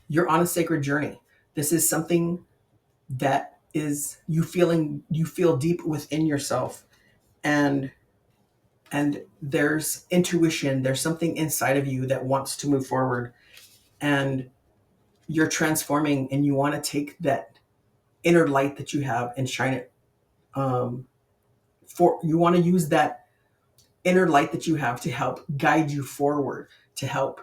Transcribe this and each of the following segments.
You're on a sacred journey. This is something that is you feel deep within yourself, and there's intuition, there's something inside of you that wants to move forward, and you're transforming, and you want to take that inner light that you have and shine it, um, for you want to use that inner light that you have to help guide you forward, to help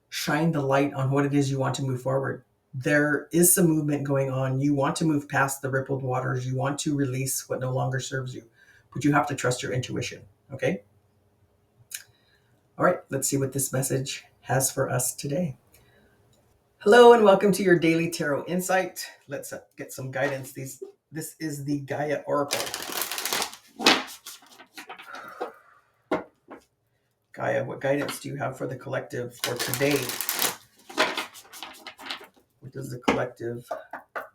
shine the light on what it is you want to move forward. There is some movement going on. You want to move past the rippled waters. You want to release what no longer serves you, but you have to trust your intuition. Okay. All right. Let's see what this message has for us today. Hello and welcome to your daily tarot insight. Let's get some guidance. This is the Gaia Oracle. Gaia, what guidance do you have for the collective for today? What does the collective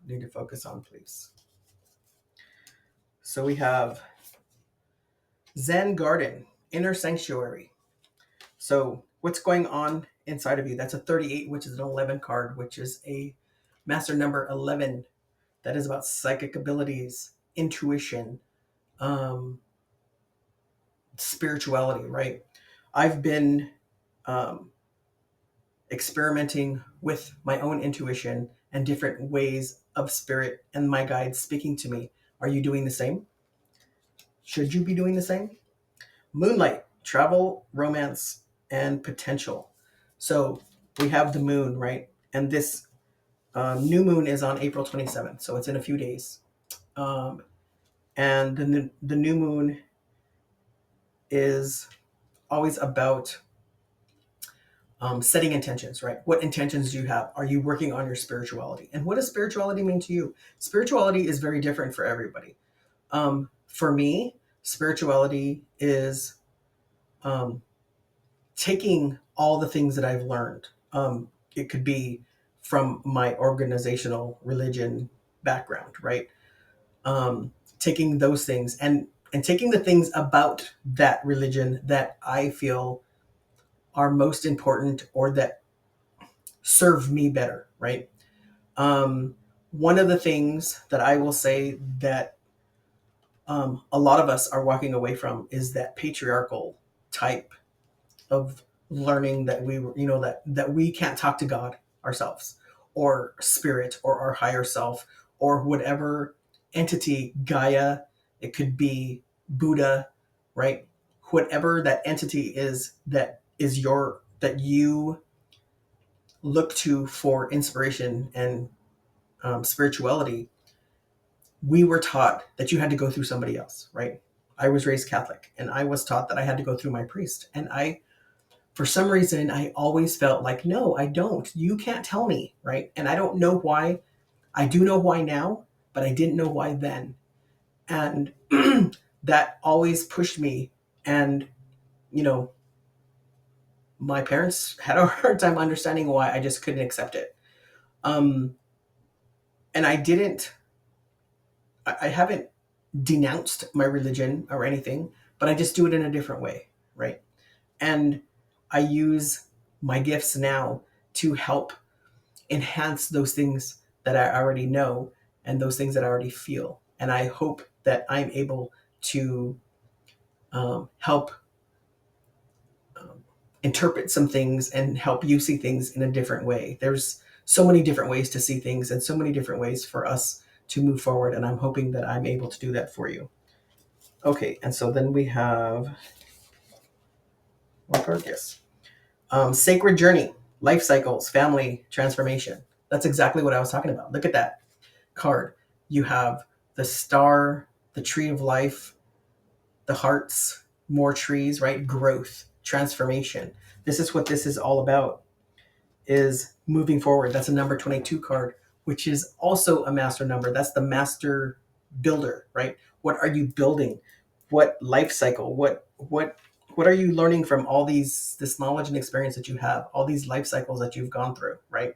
need to focus on, please? So we have Zen Garden, Inner Sanctuary. So what's going on inside of you? That's a 38, which is an 11 card, which is a master number 11. That is about psychic abilities, intuition, um, spirituality, right? I've been um, experimenting with my own intuition and different ways of spirit and my guides speaking to me. Are you doing the same? Should you be doing the same? Moonlight, travel, romance, and potential. So we have the moon, right? And this new moon is on April 27th, so it's in a few days. Um, and the new moon is always about setting intentions, right? What intentions do you have? Are you working on your spirituality? And what does spirituality mean to you? Spirituality is very different for everybody. For me, spirituality is um, taking all the things that I've learned. It could be from my organizational religion background, right? Taking those things and taking the things about that religion that I feel are most important or that serve me better, right? One of the things that I will say that a lot of us are walking away from is that patriarchal type of learning that that we can't talk to God ourselves, or spirit, or our higher self, or whatever entity, Gaia, it could be Buddha, right? Whatever that entity is that you look to for inspiration and spirituality. We were taught that you had to go through somebody else, right? I was raised Catholic, and I was taught that I had to go through my priest, and I for some reason, I always felt like, no, I don't. You can't tell me, right? And I don't know why. I do know why now, but I didn't know why then. And that always pushed me. And, you know, my parents had a hard time understanding why. I just couldn't accept it. Um, and I haven't denounced my religion or anything, but I just do it in a different way, right? And I use my gifts now to help enhance those things that I already know and those things that I already feel. And I hope that I'm able to help um, interpret some things and help you see things in a different way. There's so many different ways to see things and so many different ways for us to move forward. And I'm hoping that I'm able to do that for you. Okay, and so then we have one card, yes. Sacred journey, life cycles, family transformation. That's exactly what I was talking about. Look at that card. You have the star, the tree of life, the hearts, more trees, right? Growth, transformation. This is what this is all about, is moving forward. That's a number 22 card, which is also a master number. That's the master builder, right? What are you building? What life cycle? What are you learning from all this knowledge and experience that you have, all these life cycles that you've gone through, right?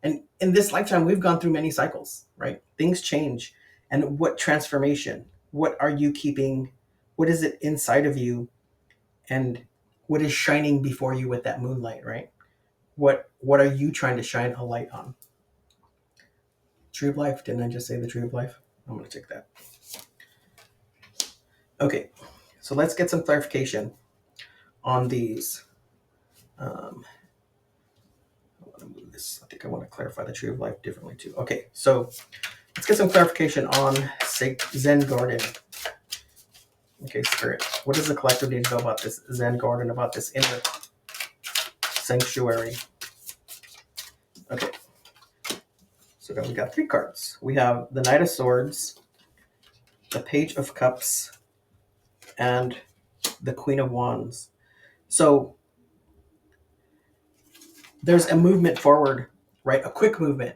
And in this lifetime, we've gone through many cycles, right? Things change. And what transformation? What are you keeping? What is it inside of you? And what is shining before you with that moonlight, right? What are you trying to shine a light on? Tree of life. Didn't I just say the tree of life? I'm going to take that. Okay, so let's get some clarification on these. I want to move this. I think I want to clarify the tree of life differently too. Okay, so let's get some clarification on Zen garden. Okay, Spirit, what does the collective need to know about this Zen garden, about this inner sanctuary? Okay, so then we got 3 cards. We have the Knight of Swords, the Page of Cups, and the Queen of Wands. So there's a movement forward, right? A quick movement.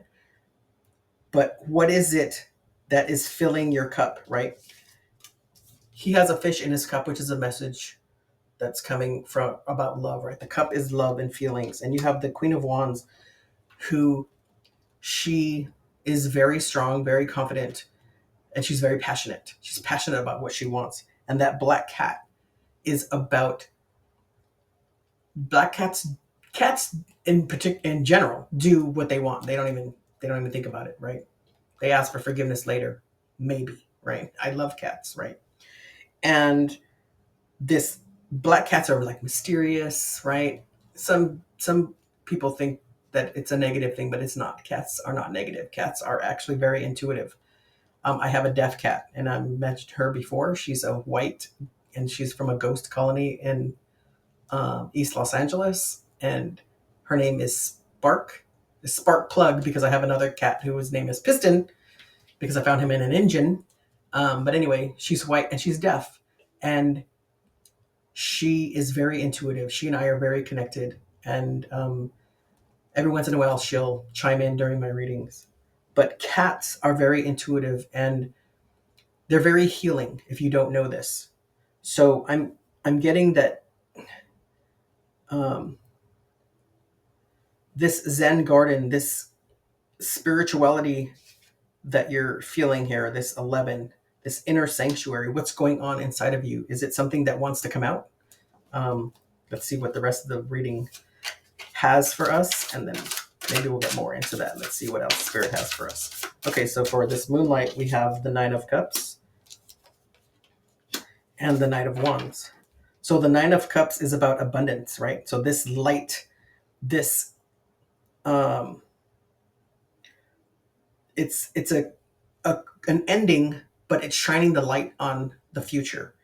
But what is it that is filling your cup, right? He has a fish in his cup, which is a message that's coming from about love, right? The cup is love and feelings. And you have the Queen of Wands, who she is very strong, very confident, and she's very passionate. She's passionate about what she wants. And that black cat is about black cats in general do what they want. They don't even think about it, right? They ask for forgiveness later, maybe, right? I love cats, right? And this black cats are like mysterious, right? Some people think that it's a negative thing, but it's not. Cats are not negative. Cats are actually very intuitive. I have a deaf cat, and I mentioned her before. She's a white, and she's from a ghost colony in East Los Angeles, and her name is Spark Plug, because I have another cat whose name is Piston, because I found him in an engine. But anyway, she's white and she's deaf, and she is very intuitive. She and I are very connected, and every once in a while she'll chime in during my readings. But cats are very intuitive, and they're very healing if you don't know this. So I'm getting that um, this Zen garden, this spirituality that you're feeling here, this 11, this inner sanctuary, what's going on inside of you? Is it something that wants to come out? Let's see what the rest of the reading has for us, and then maybe we'll get more into that. Let's see what else Spirit has for us. Okay, so for this moonlight, we have the Nine of Cups and the Knight of Wands. So the Nine of Cups is about abundance, right? So this light, this it's an ending, but it's shining the light on the future.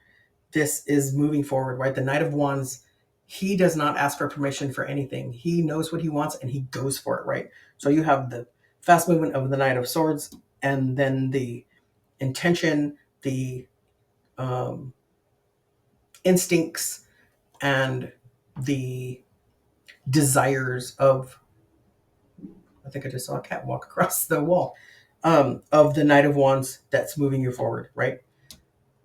This is moving forward, right? The Knight of Wands, he does not ask for permission for anything. He knows what he wants and he goes for it, right? So you have the fast movement of the Knight of Swords, and then the intention, the instincts, and the desires of, I think I just saw a cat walk across the wall, of the Knight of Wands that's moving you forward, right?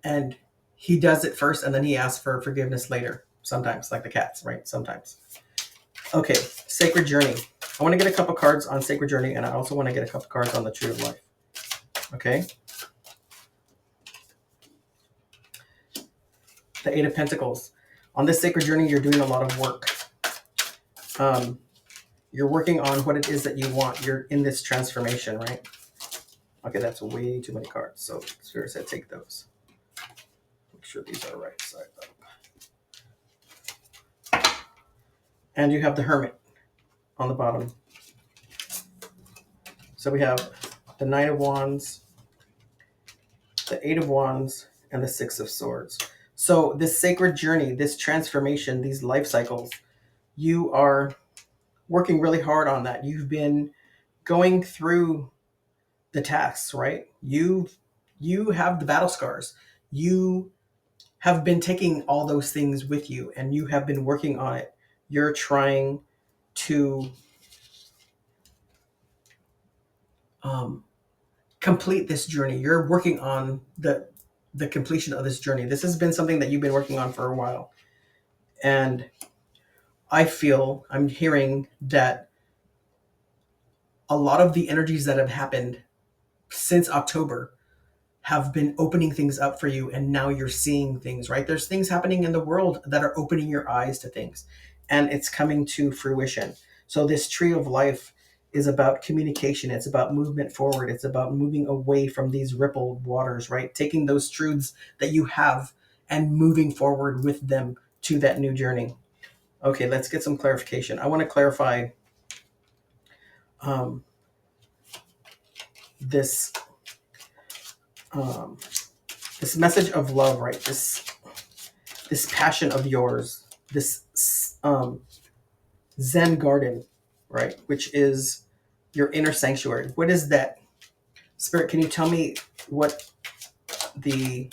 And he does it first, and then he asks for forgiveness later. Sometimes, like the cats, right? Sometimes. Okay, Sacred Journey. I want to get a couple cards on Sacred Journey, and I also want to get a couple cards on the Tree of Life. Okay. The Eight of Pentacles. On this Sacred Journey, you're doing a lot of work. You're working on what it is that you want. You're in this transformation, right? Okay, that's way too many cards. So Spirit said take those. Make sure these are right side up. And you have the Hermit on the bottom. So we have the Knight of Wands, the Eight of Wands, and the Six of Swords. So this sacred journey, this transformation, these life cycles, you are working really hard on that. You've been going through the tasks, right? You have the battle scars. You have been taking all those things with you, and you have been working on it. You're trying to complete this journey. You're working on the completion of this journey. This has been something that you've been working on for a while. And I'm hearing that a lot of the energies that have happened since October have been opening things up for you, and now you're seeing things, right? There's things happening in the world that are opening your eyes to things, and it's coming to fruition. So this tree of life is about communication. It's about movement forward. It's about moving away from these rippled waters, right? Taking those truths that you have and moving forward with them to that new journey. Okay, let's get some clarification. I want to clarify um, this um, this message of love, right? This passion of yours, this Zen garden, right? Which is your inner sanctuary. What is that? Spirit, can you tell me what the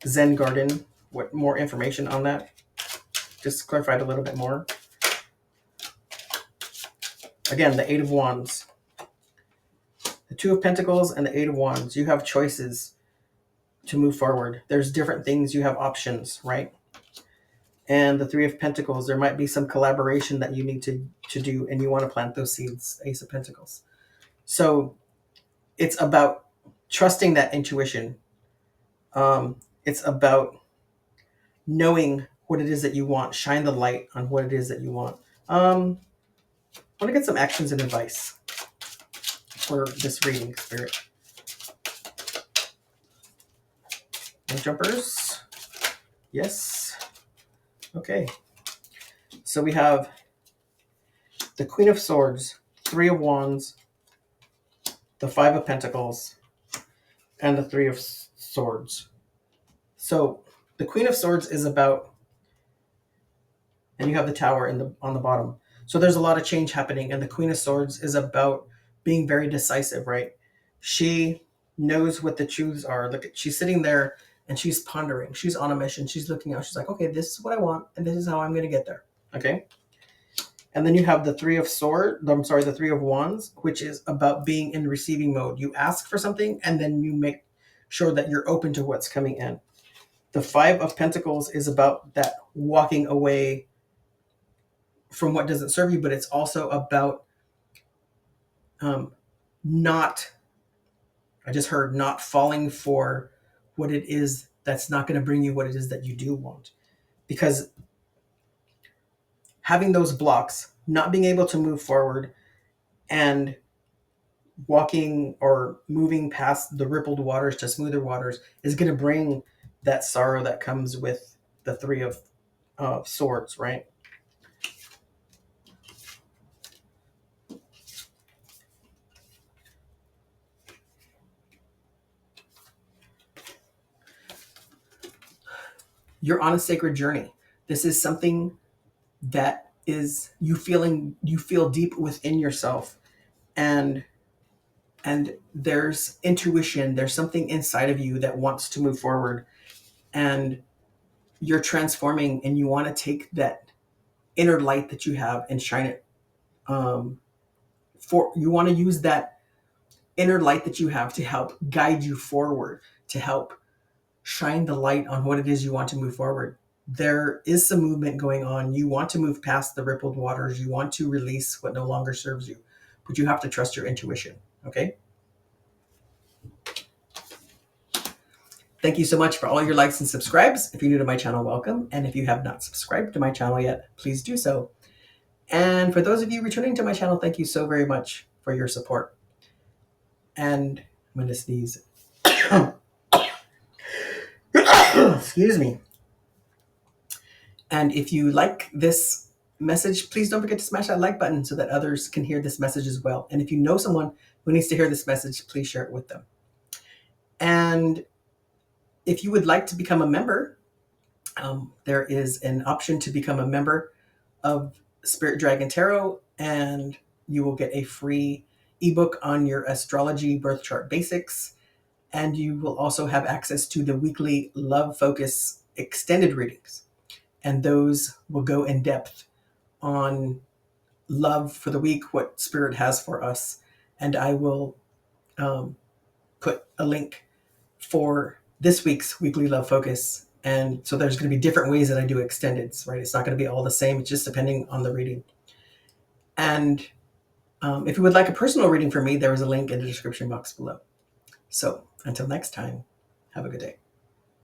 Zen garden, what more information on that? Just clarify it a little bit more. Again, the Eight of Wands, the Two of Pentacles, and the Eight of Wands. You have choices to move forward. There's different things, you have options, right? And the Three of Pentacles, there might be some collaboration that you need to do, and you want to plant those seeds, Ace of Pentacles. So it's about trusting that intuition. It's about knowing what it is that you want. Shine the light on what it is that you want. I want to get some actions and advice for this reading, Spirit. No jumpers? Yes. Okay. So we have the Queen of Swords, Three of Wands, the Five of Pentacles, and the Three of Swords. So the Queen of Swords is about, and you have the Tower on the bottom. So there's a lot of change happening, and the Queen of Swords is about being very decisive, right? She knows what the truths are. Look, she's sitting there and she's pondering. She's on a mission. She's looking out. She's like, okay, this is what I want, and this is how I'm going to get there. Okay. And then you have the Three of Wands, which is about being in receiving mode. You ask for something, and then you make sure that you're open to what's coming in. The Five of Pentacles is about that walking away from what doesn't serve you, but it's also about not falling for what it is that's not going to bring you what it is that you do want. Because having those blocks, not being able to move forward, and walking or moving past the rippled waters to smoother waters is going to bring that sorrow that comes with the Three of Swords, right? You're on a sacred journey. This is something that is you feel deep within yourself, and there's intuition, there's something inside of you that wants to move forward, and you're transforming, and you want to take that inner light that you have and shine it you want to use that inner light that you have to help guide you forward, to help shine the light on what it is you want to move forward. There is some movement going on. You want to move past the rippled waters. You want to release what no longer serves you, but you have to trust your intuition. Okay. Thank you so much for all your likes and subscribes. If you're new to my channel, welcome. And if you have not subscribed to my channel yet, please do so. And for those of you returning to my channel, thank you so very much for your support. And I'm going to sneeze. Excuse me. And if you like this message, please don't forget to smash that like button so that others can hear this message as well. And if you know someone who needs to hear this message, please share it with them. And if you would like to become a member, there is an option to become a member of Spirit Dragon Tarot, and you will get a free ebook on your astrology birth chart basics. And you will also have access to the weekly Love Focus extended readings. And those will go in depth on love for the week, what Spirit has for us. And I will put a link for this week's weekly Love Focus. And so there's going to be different ways that I do extendeds, right? It's not going to be all the same. It's just depending on the reading. And if you would like a personal reading from me, there is a link in the description box below. So until next time, have a good day.